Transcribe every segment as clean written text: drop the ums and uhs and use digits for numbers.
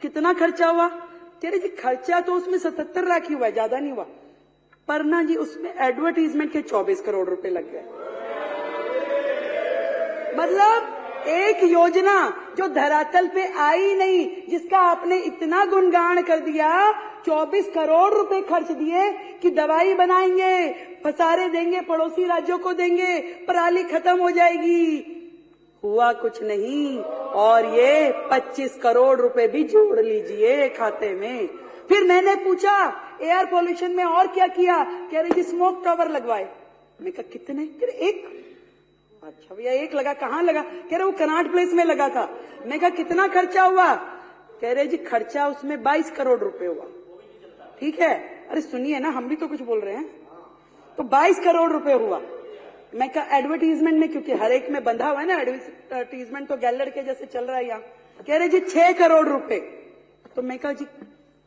कितना खर्चा हुआ? कह रहे जी खर्चा तो उसमें 77 लाख ही हुआ, ज्यादा नहीं हुआ, पर ना जी उसमें एडवर्टीजमेंट के 24 करोड़ रुपए लग गए। मतलब एक योजना जो धरातल पे आई नहीं, जिसका आपने इतना गुणगान कर दिया, 24 करोड़ रुपए खर्च दिए कि दवाई बनाएंगे, पसारे देंगे, पड़ोसी राज्यों को देंगे, पराली खत्म हो जाएगी, हुआ कुछ नहीं। और ये 25 करोड़ रुपए भी जोड़ लीजिए खाते में। फिर मैंने पूछा एयर पोल्यूशन में और क्या किया? कह रहे जी स्मोक टावर लगवाए। मैं कहा कितने? कह रहे एक। अच्छा भैया एक लगा, कहाँ लगा? कह रहे वो कनाट प्लेस में लगा था। मैं कहा कितना खर्चा हुआ? कह रहे जी खर्चा उसमें 22 करोड़ रुपए हुआ। ठीक है, अरे सुनिए ना, हम भी तो कुछ बोल रहे हैं। तो 22 करोड़ रुपए हुआ। मैं कहा एडवर्टीजमेंट में, क्योंकि हर एक में बंधा हुआ है ना एडवर्टीजमेंट, तो गैलर के जैसे चल रहा है यहाँ। कह रहे जी 6 करोड़ रुपए। तो मैं कहा जी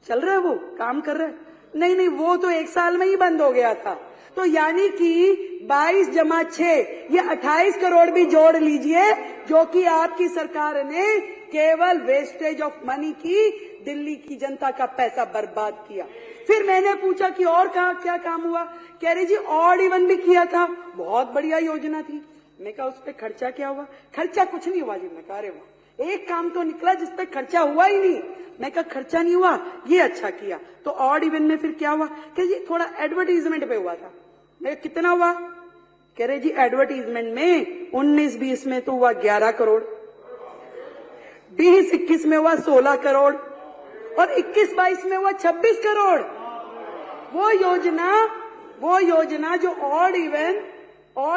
चल रहा है, वो काम कर रहा है? नहीं नहीं, वो तो 1 साल में ही बंद हो गया था। तो यानी कि 22 जमा 6 ये 28 करोड़ भी जोड़ लीजिए, जो कि आपकी सरकार ने केवल वेस्टेज ऑफ मनी की, दिल्ली की जनता का पैसा बर्बाद किया। फिर मैंने पूछा कि और क्या काम हुआ? कह रही जी ऑड इवन भी किया था, बहुत बढ़िया योजना थी। मैं कहा उस पर खर्चा क्या हुआ? खर्चा कुछ नहीं हुआ जी। मैं कहा अरे वाह, एक काम तो निकला जिसपे खर्चा हुआ ही नहीं। मैं कहा खर्चा नहीं हुआ, ये अच्छा किया। तो ऑड इवन में फिर क्या हुआ? कह जी थोड़ा एडवर्टीजमेंट पे हुआ था। मैं कितना हुआ? कह रहे जी एडवर्टीजमेंट में 19-20 में तो हुआ 11 करोड़, 20-21 में हुआ 16 करोड़ और 21-22 में हुआ 26 करोड़। वो योजना जो ऑड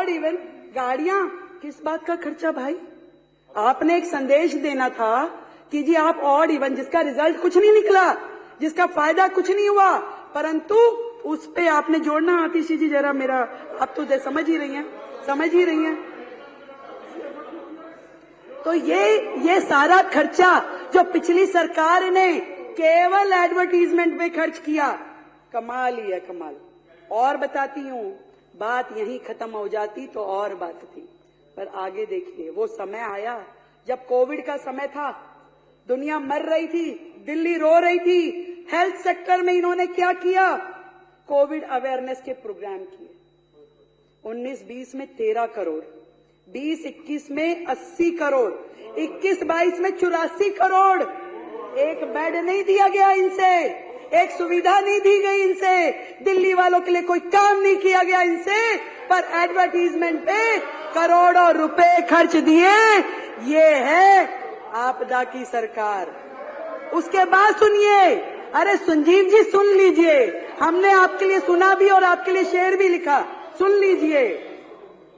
इवन गाड़ियां, किस बात का खर्चा भाई? आपने एक संदेश देना था कि जी आप ऑड इवन, जिसका रिजल्ट कुछ नहीं निकला, जिसका फायदा कुछ नहीं हुआ, परंतु उस पे आपने जोड़ना। आतिशी जी जरा मेरा, अब तो समझ ही रही हैं। तो ये सारा खर्चा जो पिछली सरकार ने केवल एडवर्टीजमेंट पे खर्च किया, कमाल ही है, कमाल। और बताती हूँ, बात यहीं खत्म हो जाती तो और बात थी, पर आगे देखिए। वो समय आया जब कोविड का समय था, दुनिया मर रही थी, दिल्ली रो रही थी। हेल्थ सेक्टर में इन्होंने क्या किया? कोविड अवेयरनेस के प्रोग्राम किए। 19-20 में 13 करोड़, 20-21 में 80 करोड़, 21-22 में 84 करोड़। एक बेड नहीं दिया गया इनसे, एक सुविधा नहीं दी गई इनसे, दिल्ली वालों के लिए कोई काम नहीं किया गया इनसे, पर एडवर्टीजमेंट पे करोड़ों रुपए खर्च दिए। ये है आपदा की सरकार। उसके बाद सुनिए, अरे संजीव जी सुन लीजिए, हमने आपके लिए सुना भी और आपके लिए शेर भी लिखा, सुन लीजिए।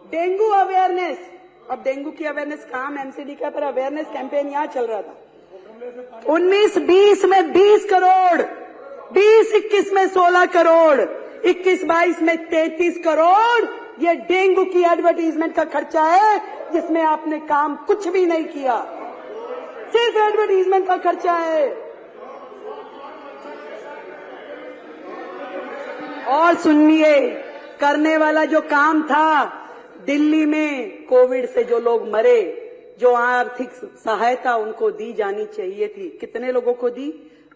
डेंगू अवेयरनेस, अब डेंगू की अवेयरनेस काम एमसीडी का, पर अवेयरनेस कैंपेन यहाँ चल रहा था। 19-20 में 20 करोड़, 20-21 में 16 करोड़, 21-22 में 33 करोड़। ये डेंगू की एडवर्टीजमेंट का खर्चा है, जिसमें आपने काम कुछ भी नहीं किया, सिर्फ एडवर्टीजमेंट का खर्चा है। और सुनिए, करने वाला जो काम था, दिल्ली में कोविड से जो लोग मरे, जो आर्थिक सहायता उनको दी जानी चाहिए थी, कितने लोगों को दी?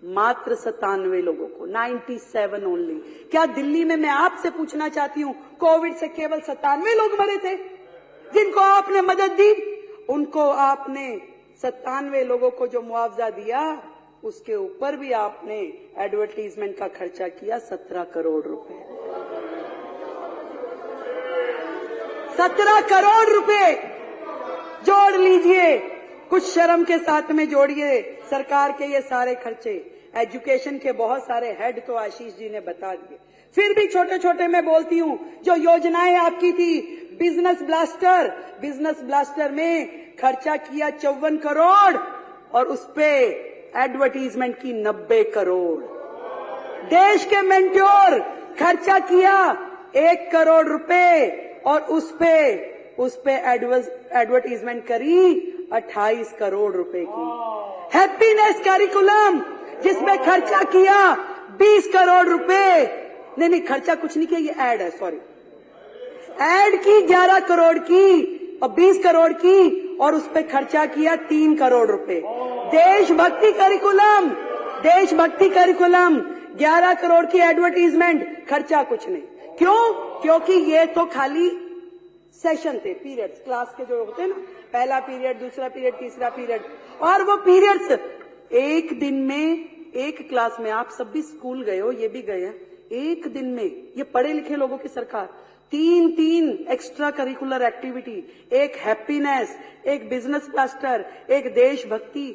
मात्र 97 लोगों को, 97 ओनली। क्या दिल्ली में, मैं आपसे पूछना चाहती हूँ, कोविड से केवल 97 लोग मरे थे जिनको आपने मदद दी? उनको आपने 97 लोगों को जो मुआवजा दिया, उसके ऊपर भी आपने एडवर्टीजमेंट का खर्चा किया 17 करोड़ रुपए। 17 करोड़ रुपए जोड़ लीजिए, कुछ शर्म के साथ में जोड़िए सरकार के ये सारे खर्चे। एजुकेशन के बहुत सारे हेड तो आशीष जी ने बता दिए, फिर भी छोटे छोटे मैं बोलती हूँ। जो योजनाएं आपकी थी, बिजनेस ब्लास्टर में खर्चा किया 54 करोड़ और उस पे एडवर्टीजमेंट की 90 करोड़। देश के मेंट्योर खर्चा किया 1 करोड़ रुपए और उस पे एडवर्टीजमेंट करी 28 करोड़ रुपए की। हैप्पीनेस करिकुलम जिसमें खर्चा किया 20 करोड़ रुपए, नहीं खर्चा कुछ नहीं किया, ये ऐड है, सॉरी, ऐड की 11 करोड़ की और 20 करोड़ की और उस पे खर्चा किया 3 करोड़ रुपए। देशभक्ति करिकुलम 11 करोड़ की एडवर्टीजमेंट, खर्चा कुछ नहीं। क्यों? क्योंकि ये तो खाली सेशन थे, पीरियड्स, क्लास के जो होते हैं ना, पहला पीरियड, दूसरा पीरियड, तीसरा पीरियड, और वो पीरियड्स एक दिन में, एक क्लास में, आप सब भी स्कूल गए हो, ये भी गए हैं, एक दिन में ये पढ़े लिखे लोगों की सरकार 3 एक्स्ट्रा करिकुलर एक्टिविटी, एक हैप्पीनेस, एक बिजनेस क्लस्टर, एक देशभक्ति।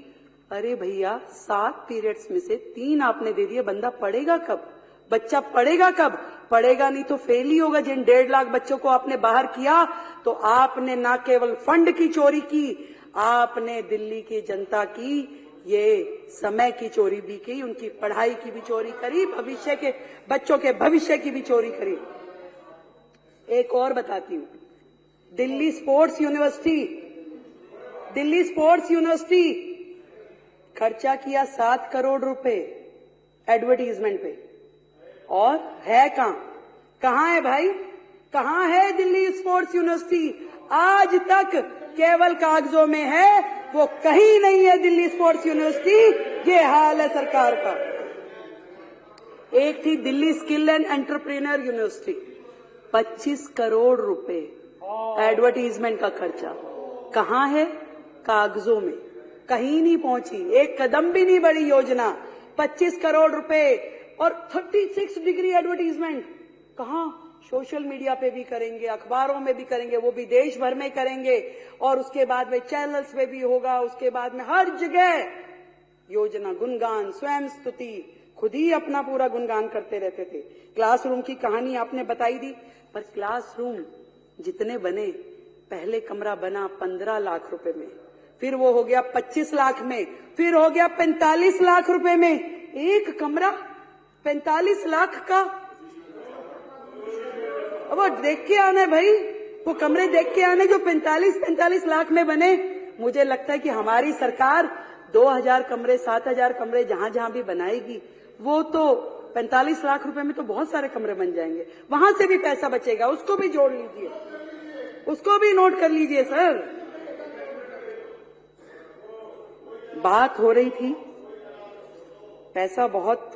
अरे भैया 7 पीरियड्स में से 3 आपने दे दिए, बंदा पढ़ेगा कब? बच्चा पढ़ेगा कब? पढ़ेगा नहीं तो फेल ही होगा। जिन 1.5 लाख बच्चों को आपने बाहर किया, तो आपने ना केवल फंड की चोरी की, आपने दिल्ली की जनता की ये समय की चोरी भी की, उनकी पढ़ाई की भी चोरी करी, भविष्य के बच्चों के भविष्य की भी चोरी करी। एक और बताती हूं, दिल्ली स्पोर्ट्स यूनिवर्सिटी खर्चा किया 7 करोड़ रुपए एडवर्टीजमेंट पे, और है कहां है भाई? कहां है दिल्ली स्पोर्ट्स यूनिवर्सिटी? आज तक केवल कागजों में है, वो कहीं नहीं है दिल्ली स्पोर्ट्स यूनिवर्सिटी। ये हाल है सरकार का। एक थी Delhi skill and entrepreneur university, 25 crore रुपए एडवर्टीजमेंट का खर्चा। कहां है? कागजों में, कहीं नहीं पहुंची, एक कदम भी नहीं बढ़ी योजना। 25 करोड़ रुपए और 36 डिग्री एडवर्टीजमेंट। कहां? सोशल मीडिया पे भी करेंगे, अखबारों में भी करेंगे, वो भी देश भर में करेंगे, और उसके बाद में चैनल्स पे भी होगा, उसके बाद में हर जगह योजना, गुणगान, स्वयं स्तुति, खुद ही अपना पूरा गुणगान करते रहते थे। क्लासरूम की कहानी आपने बताई दी, पर क्लासरूम जितने बने, पहले कमरा बना 15 लाख रुपए में, फिर वो हो गया 25 लाख में, फिर हो गया 45 लाख रुपए में। एक कमरा 45 लाख का, अब वो देख के आने भाई, वो कमरे देख के आने जो 45 लाख में बने। मुझे लगता है कि हमारी सरकार 2000 कमरे, 7000 कमरे जहां जहां भी बनाएगी, वो तो 45 लाख रुपए में तो बहुत सारे कमरे बन जाएंगे। वहां से भी पैसा बचेगा, उसको भी जोड़ लीजिए, उसको भी नोट कर लीजिए सर। बात हो रही थी पैसा बहुत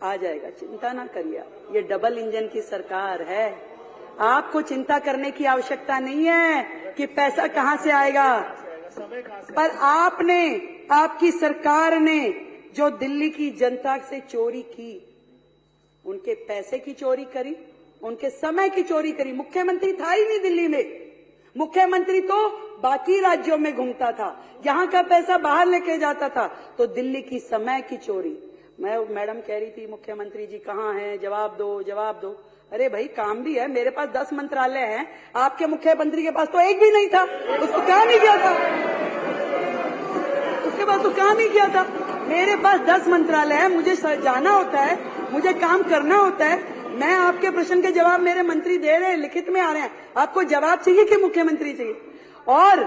आ जाएगा, चिंता ना करिए, ये डबल इंजन की सरकार है, आपको चिंता करने की आवश्यकता नहीं है कि पैसा कहां से आएगा। पर आपने, आपकी सरकार ने जो दिल्ली की जनता से चोरी की, उनके पैसे की चोरी करी, उनके समय की चोरी करी। मुख्यमंत्री था ही नहीं दिल्ली में, मुख्यमंत्री तो बाकी राज्यों में घूमता था, यहां का पैसा बाहर लेके जाता था। तो दिल्ली की समय की चोरी। मैडम कह रही थी मुख्यमंत्री जी कहां हैं, जवाब दो जवाब दो। अरे भाई काम भी है, मेरे पास 10 मंत्रालय हैं, आपके मुख्यमंत्री के पास तो एक भी नहीं था, उसको काम ही किया था, उसके पास तो काम ही किया था। मेरे पास 10 मंत्रालय है, मुझे जाना होता है, मुझे काम करना होता है। मैं आपके प्रश्न के जवाब मेरे मंत्री दे रहे हैं, लिखित में आ रहे हैं। आपको जवाब चाहिए कि मुख्यमंत्री चाहिए? और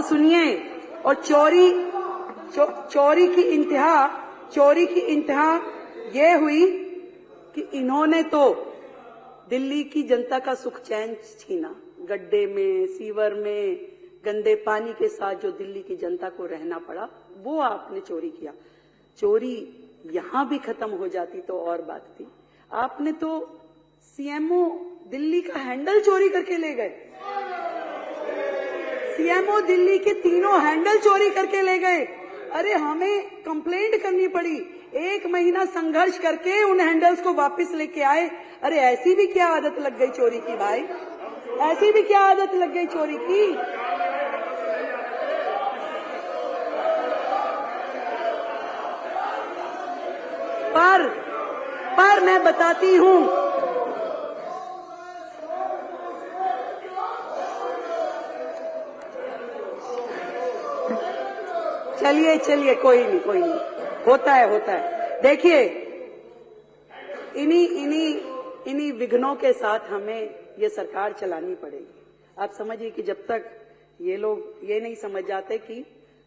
सुनिए, और चोरी की इंतहा ये हुई कि इन्होंने तो दिल्ली की जनता का सुख चैन छीना। गड्ढे में, सीवर में, गंदे पानी के साथ जो दिल्ली की जनता को रहना पड़ा, वो आपने चोरी किया। चोरी यहां भी खत्म हो जाती तो और बात थी। आपने तो सीएमओ दिल्ली का हैंडल चोरी करके ले गए, सीएमओ दिल्ली के 3 हैंडल चोरी करके ले गए। अरे हमें कंप्लेंट करनी पड़ी, 1 महीना संघर्ष करके उन हैंडल्स को वापस लेके आए। अरे ऐसी भी क्या आदत लग गई चोरी की भाई, ऐसी भी क्या आदत लग गई चोरी की। पर मैं बताती हूं, चलिए कोई नहीं, होता है। देखिए इन्हीं विघ्नों के साथ हमें ये सरकार चलानी पड़ेगी। आप समझिए कि जब तक ये लोग ये नहीं समझ जाते कि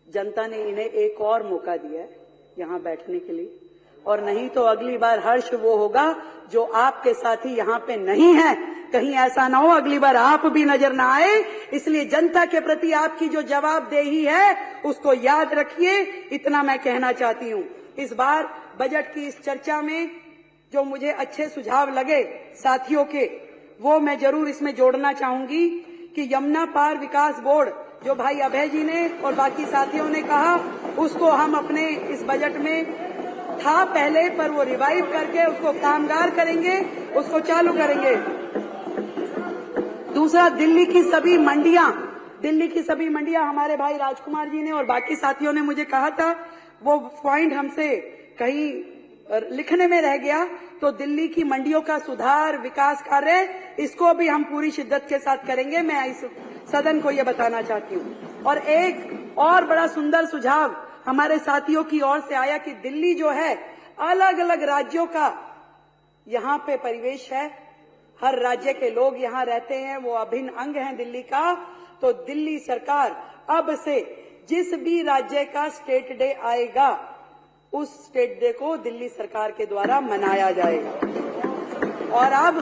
जनता ने इन्हें एक और मौका दिया है यहां बैठने के लिए, और नहीं तो अगली बार हर्ष वो होगा जो आपके साथी यहां पे नहीं है, कहीं ऐसा ना हो अगली बार आप भी नजर ना आए। इसलिए जनता के प्रति आपकी जो जवाबदेही है उसको याद रखिए, इतना मैं कहना चाहती हूँ। इस बार बजट की इस चर्चा में जो मुझे अच्छे सुझाव लगे साथियों के, वो मैं जरूर इसमें जोड़ना चाहूंगी कि यमुना पार विकास बोर्ड जो भाई अभय जी ने और बाकी साथियों ने कहा, उसको हम अपने इस बजट में था पहले, पर वो रिवाइव करके उसको कामगार करेंगे, उसको चालू करेंगे। दूसरा, दिल्ली की सभी मंडियां हमारे भाई राजकुमार जी ने और बाकी साथियों ने मुझे कहा था, वो पॉइंट हमसे कहीं लिखने में रह गया, तो दिल्ली की मंडियों का सुधार विकास कार्य, इसको भी हम पूरी शिद्दत के साथ करेंगे। मैं इस सदन को ये बताना चाहती हूँ। और एक और बड़ा सुंदर सुझाव हमारे साथियों की ओर से आया कि दिल्ली जो है अलग अलग राज्यों का यहाँ पे परिवेश है, हर राज्य के लोग यहाँ रहते हैं, वो अभिन्न अंग हैं दिल्ली का। तो दिल्ली सरकार अब से जिस भी राज्य का स्टेट डे आएगा, उस स्टेट डे को दिल्ली सरकार के द्वारा मनाया जाएगा। और अब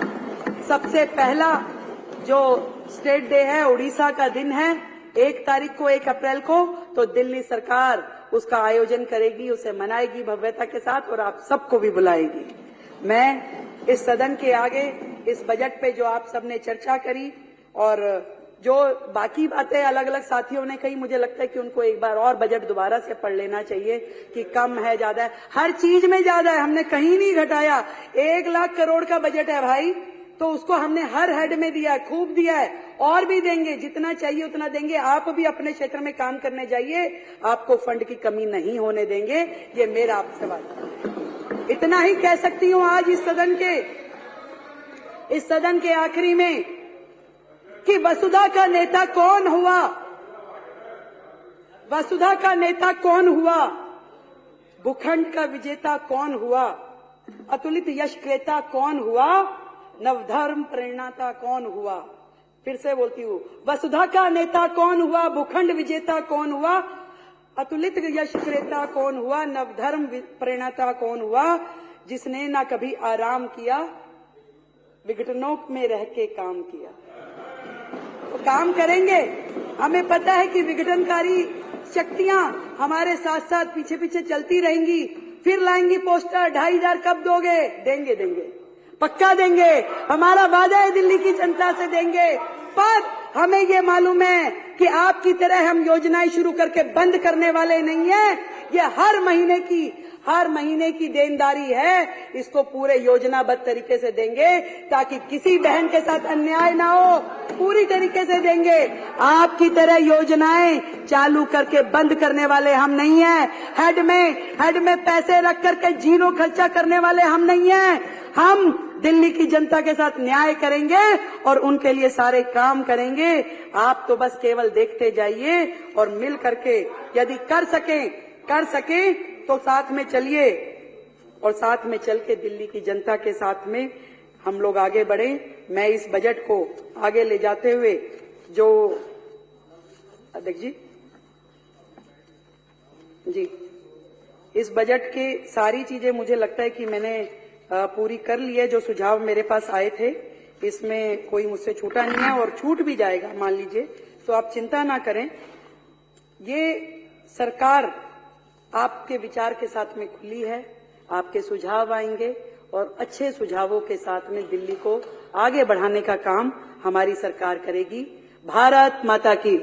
सबसे पहला जो स्टेट डे है उड़ीसा का दिन है, 1 तारीख को, 1 अप्रैल को, तो दिल्ली सरकार उसका आयोजन करेगी, उसे मनाएगी भव्यता के साथ और आप सबको भी बुलाएगी। मैं इस सदन के आगे इस बजट पे जो आप सबने चर्चा करी और जो बाकी बातें अलग अलग साथियों ने कही, मुझे लगता है कि उनको एक बार और बजट दोबारा से पढ़ लेना चाहिए कि कम है ज्यादा है, हर चीज में ज्यादा है, हमने कहीं नहीं घटाया। 1 लाख करोड़ का बजट है भाई, तो उसको हमने हर हेड में दिया है, खूब दिया है, और भी देंगे, जितना चाहिए उतना देंगे। आप भी अपने क्षेत्र में काम करने जाइए, आपको फंड की कमी नहीं होने देंगे, ये मेरा आपसे वादा। इतना ही कह सकती हूँ आज इस सदन के आखिरी में कि वसुधा का नेता कौन हुआ, वसुधा का नेता कौन हुआ, भूखंड का विजेता कौन हुआ, अतुलित यश क्रेता कौन हुआ, नवधर्म प्रेरणाता कौन हुआ। फिर से बोलती हूँ, वसुधा का नेता कौन हुआ, भूखंड विजेता कौन हुआ, अतुलित यश क्रेता कौन हुआ, नवधर्म प्रेरणाता कौन हुआ, जिसने ना कभी आराम किया, विघटनों में रह के काम किया। तो काम करेंगे, हमें पता है कि विघटनकारी शक्तियां हमारे साथ साथ पीछे पीछे चलती रहेंगी, फिर लाएंगी पोस्टर, 2500 कब दोगे, देंगे, पक्का देंगे, हमारा वादा है दिल्ली की जनता से देंगे। पर हमें ये मालूम है कि आपकी तरह हम योजनाएं शुरू करके बंद करने वाले नहीं है। ये हर महीने की देनदारी है, इसको पूरे योजनाबद्ध तरीके से देंगे ताकि किसी बहन के साथ अन्याय ना हो, पूरी तरीके से देंगे। आपकी तरह योजनाएं चालू करके बंद करने वाले हम नहीं हैं। हेड में पैसे रख करके जीरो खर्चा करने वाले हम नहीं हैं। हम दिल्ली की जनता के साथ न्याय करेंगे और उनके लिए सारे काम करेंगे। आप तो बस केवल देखते जाइए और मिल करके यदि कर सके तो साथ में चलिए और साथ में चल के दिल्ली की जनता के साथ में हम लोग आगे बढ़े। मैं इस बजट को आगे ले जाते हुए जो अध्यक्ष जी इस बजट के सारी चीजें मुझे लगता है कि मैंने पूरी कर ली है। जो सुझाव मेरे पास आए थे इसमें कोई मुझसे छूटा नहीं है और छूट भी जाएगा मान लीजिए, तो आप चिंता ना करें। ये सरकार आपके विचार के साथ में खुली है, आपके सुझाव आएंगे और अच्छे सुझावों के साथ में दिल्ली को आगे बढ़ाने का काम हमारी सरकार करेगी। भारत माता की